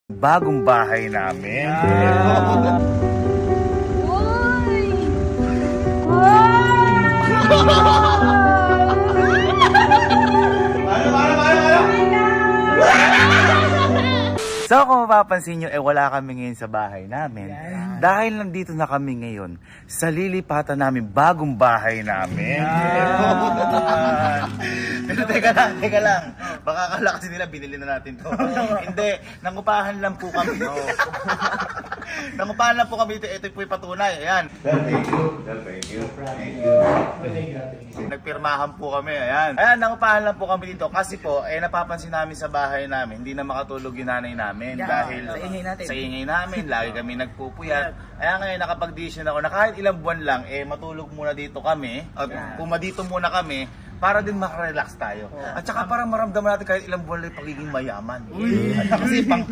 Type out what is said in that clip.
Bagong bahay namin. Uy! So kung mapapansin nyo, wala kami ngayon sa bahay namin. Dahil nandito na kami ngayon sa lilipatan namin bagong bahay namin. Pero teka lang. Baka akala kasi nila binili na natin to. Hindi, nangupahan lang po kami. Nangupahan lang po kami dito. Ito po yung patunay. Ayan. Thank you. Nagpirmahan po kami. Ayan. Ayan, nangupahan lang po kami dito. Kasi po, napapansin namin sa bahay namin, hindi na makatulog yung nanay namin. Dahil sa ingay namin, lagi kami nagpupuyat. Kaya ngayon nakapag-decision ako na kahit ilang buwan lang, matulog muna dito kami. At pumadito muna kami para din makarelax tayo. At saka parang maramdaman natin kahit ilang buwan lang pagiging mayaman. Kasi pang